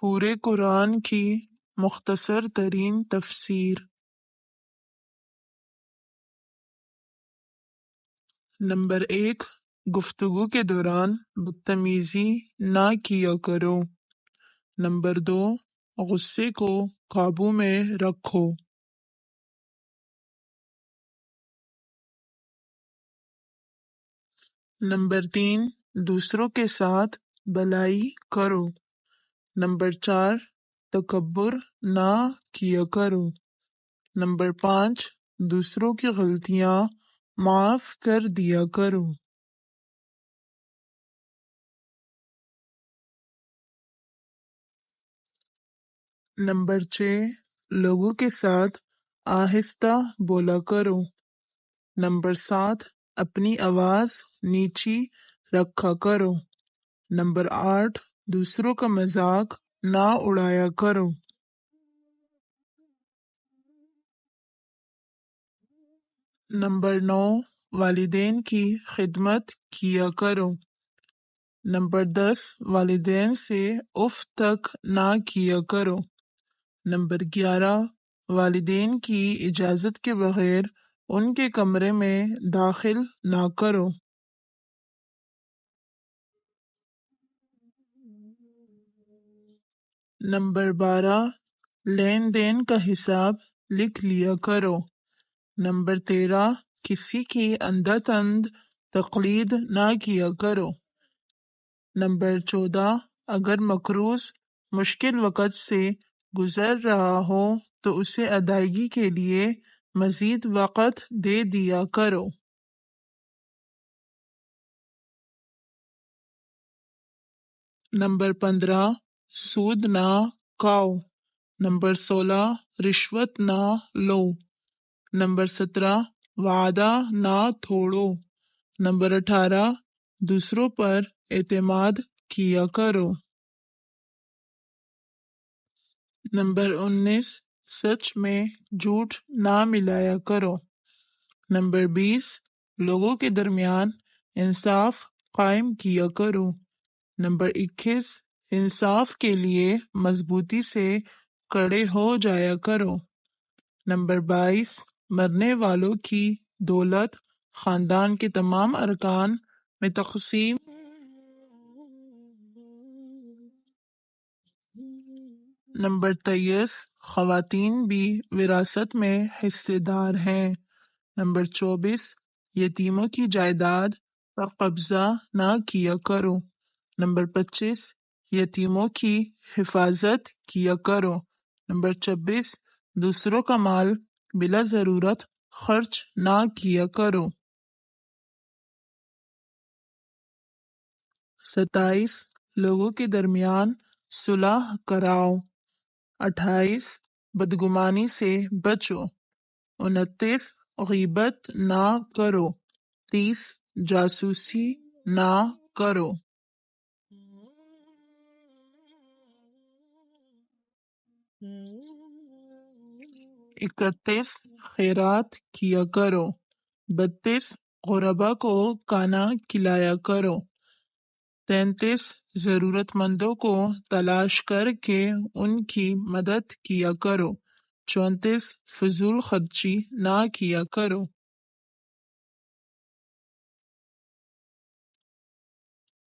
پورے قرآن کی مختصر ترین تفسیر۔ نمبر 1، گفتگو کے دوران بدتمیزی نہ کیا کرو۔ نمبر 2، غصے کو قابو میں رکھو۔ نمبر 3، دوسروں کے ساتھ بھلائی کرو۔ نمبر 4، تکبر نہ کیا کرو۔ نمبر 5، دوسروں کی غلطیاں معاف کر دیا کرو۔ نمبر 6، لوگوں کے ساتھ آہستہ بولا کرو۔ نمبر 7، اپنی آواز نیچی رکھا کرو۔ نمبر 8، دوسروں کا مذاق نہ اڑایا کرو۔ نمبر 9، والدین کی خدمت کیا کرو۔ نمبر 10، والدین سے اف تک نہ کیا کرو۔ نمبر 11، والدین کی اجازت کے بغیر ان کے کمرے میں داخل نہ کرو۔ نمبر 12، لین دین کا حساب لکھ لیا کرو۔ نمبر 13، کسی کی اندھا تند تقلید نہ کیا کرو۔ نمبر 14، اگر مقروض مشکل وقت سے گزر رہا ہو تو اسے ادائیگی کے لیے مزید وقت دے دیا کرو۔ نمبر 15، سود نہ کھاؤ۔ نمبر 16، رشوت نہ لو۔ نمبر 17، وعدہ نہ توڑو۔ نمبر 18، دوسروں پر اعتماد کیا کرو۔ نمبر 19، سچ میں جھوٹ نہ ملایا کرو۔ نمبر 20، لوگوں کے درمیان انصاف قائم کیا کرو۔ نمبر 21، انصاف کے لیے مضبوطی سے کھڑے ہو جایا کرو۔ نمبر 22، مرنے والوں کی دولت خاندان کے تمام ارکان میں تقسیم۔ نمبر 23، خواتین بھی وراثت میں حصے دار ہیں۔ نمبر 24، یتیموں کی جائیداد پر قبضہ نہ کیا کرو۔ نمبر 25، یتیموں کی حفاظت کیا کرو۔ نمبر 26، دوسروں کا مال بلا ضرورت خرچ نہ کیا کرو۔ 27، لوگوں کے درمیان صلح کراؤ۔ 28، بدگمانی سے بچو۔ 29، غیبت نہ کرو۔ 30، جاسوسی نہ کرو۔ 31، خیرات کیا کرو۔ 32، غربا کو کھانا کھلایا کرو۔ 33، ضرورت مندوں کو تلاش کر کے ان کی مدد کیا کرو۔ 34، فضول خرچی نہ کیا کرو۔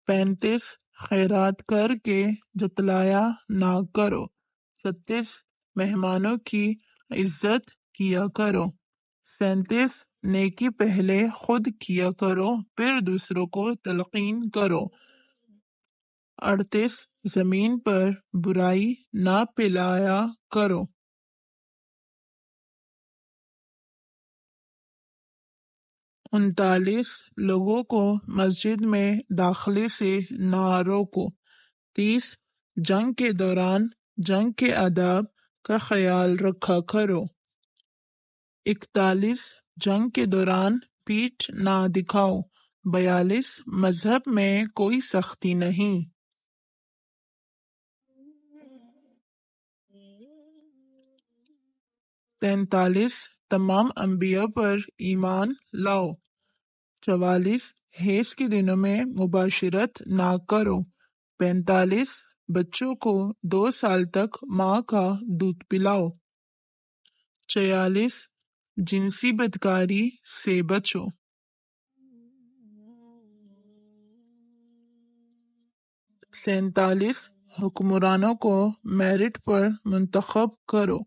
35، خیرات کر کے جتلایا نہ کرو۔ 36، مہمانوں کی عزت کیا کرو۔ 37، نیکی پہلے خود کیا کرو پھر دوسروں کو تلقین کرو۔ 38، زمین پر برائی نہ پھیلایا کرو۔ 39، لوگوں کو مسجد میں داخلے سے نہ روکو۔ 30، جنگ کے دوران جنگ کے آداب کا خیال رکھا کرو۔ 41، جنگ کے دوران پیٹھ نہ دکھاؤ۔ 42، مذہب میں کوئی سختی نہیں۔ 43، تمام انبیاء پر ایمان لاؤ۔ 44، حیض کے دنوں میں مباشرت نہ کرو۔ 45، بچوں کو 2 سال تک ماں کا دودھ پلاؤ۔ 44 جنسی بدکاری سے بچو۔ 47 حکمرانوں کو میرٹ پر منتخب کرو۔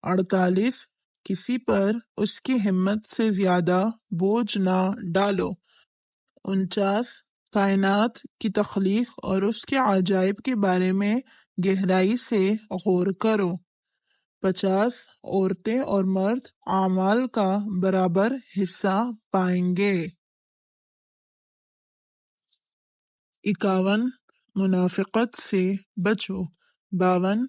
48 کسی پر اس کی ہمت سے زیادہ بوجھ نہ ڈالو۔ 49 کائنات کی تخلیق اور اس کے عجائب کے بارے میں گہرائی سے غور کرو۔ 50 عورتیں اور مرد اعمال کا برابر حصہ پائیں گے۔ 51 منافقت سے بچو۔ 52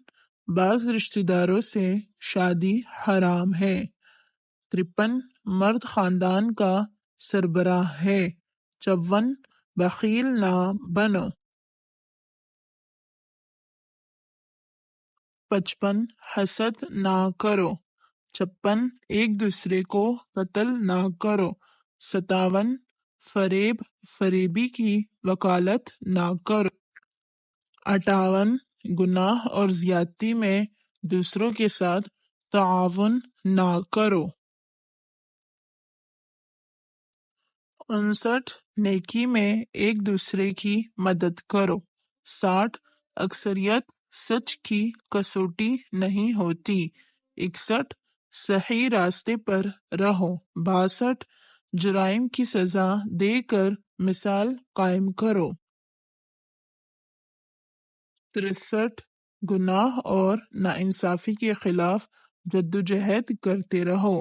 بعض رشتہ داروں سے شادی حرام ہے۔ 53 مرد خاندان کا سربراہ ہے۔ 54 بخیل نہ بنو۔ 55 حسد نہ کرو۔ 56 ایک دوسرے کو قتل نہ کرو۔ 57 فریب فریبی کی وکالت نہ کرو۔ 58 گناہ اور زیادتی میں دوسروں کے ساتھ تعاون نہ کرو۔ 59 نیکی میں ایک دوسرے کی مدد کرو۔ 60 اکثریت سچ کی کسوٹی نہیں ہوتی۔ 61 صحیح راستے پر رہو۔ 62 جرائم کی سزا دے کر مثال قائم کرو۔ 63 گناہ اور ناانصافی کے خلاف جدوجہد کرتے رہو۔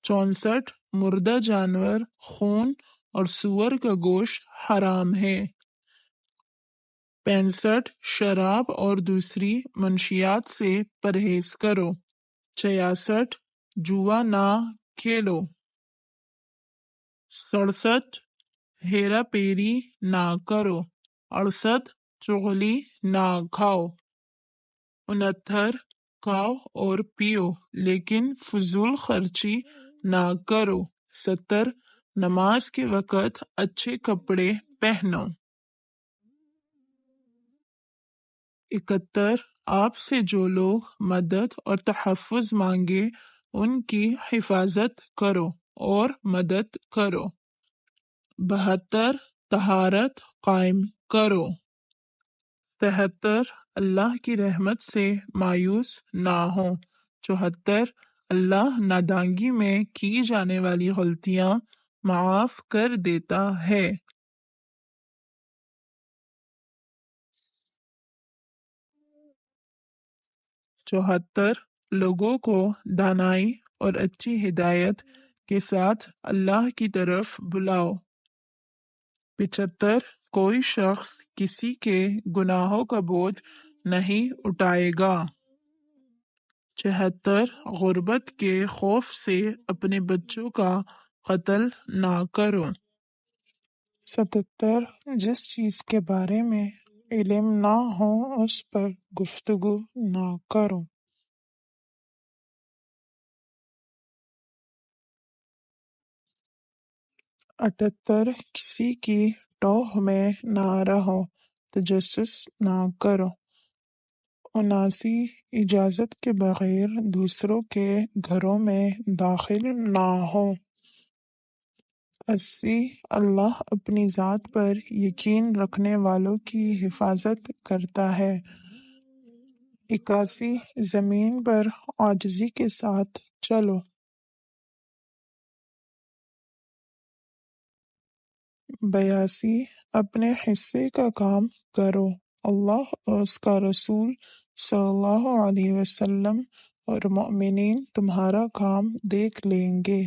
64 مردہ جانور، خون اور سور کا گوشت حرام ہے۔ 65 شراب اور دوسری منشیات سے پرہیز کرو۔ 66 جوا نہ کھیلو۔ 67 ہیرا پھیری نہ کرو۔ 68 چغلی نہ کھاؤ۔ 69 کھاؤ اور پیو لیکن فضول خرچی نہ کرو۔ 70 نماز کے وقت اچھے کپڑے پہنو۔ 71 آپ سے جو لوگ مدد اور تحفظ مانگے ان کی حفاظت کرو اور مدد کرو۔ 72 طہارت قائم کرو۔ 73 اللہ کی رحمت سے مایوس نہ ہو۔ 74 اللہ نادانگی میں کی جانے والی غلطیاں معاف کر دیتا ہے۔ 74 لوگوں کو دانائی اور اچھی ہدایت کے ساتھ اللہ کی طرف بلاؤ۔ 75 کوئی شخص کسی کے گناہوں کا بوجھ نہیں اٹھائے گا۔ 76 غربت کے خوف سے اپنے بچوں کا قتل نہ کرو۔ 77 جس چیز کے بارے میں علم نہ ہو اس پر گفتگو نہ کرو۔ 78 کسی کی ٹوہ میں نہ رہو، تجسس نہ کرو۔ 79 اجازت کے بغیر دوسروں کے گھروں میں داخل نہ ہو۔ 80 اللہ اپنی ذات پر یقین رکھنے والوں کی حفاظت کرتا ہے۔ 81 زمین پر عاجزی کے ساتھ چلو۔ 82 اپنے حصے کا کام کرو، اللہ اور اس کا رسول صلی اللہ علیہ وسلم اور مومنین تمہارا کام دیکھ لیں گے۔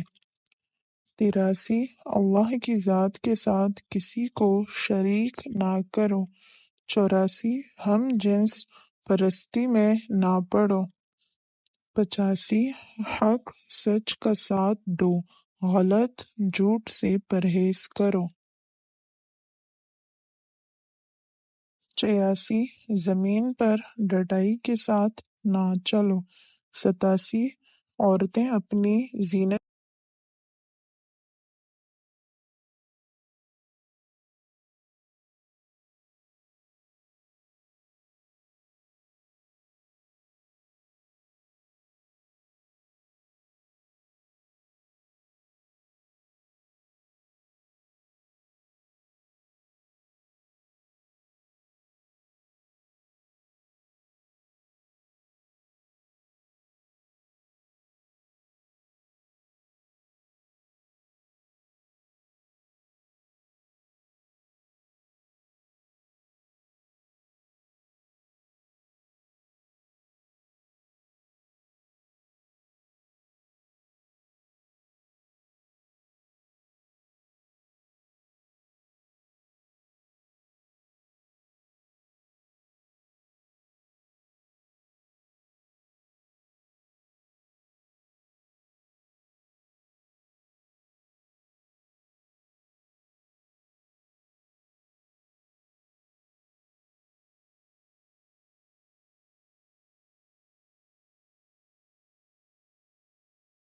83 اللہ کی ذات کے ساتھ کسی کو شریک نہ کرو۔ 84 ہم جنس پرستی میں نہ پڑو۔ 85 حق سچ کا ساتھ دو، غلط جھوٹ سے پرہیز کرو۔ 86 زمین پر ڈٹائی کے ساتھ نہ چلو۔ 87 عورتیں اپنی زینت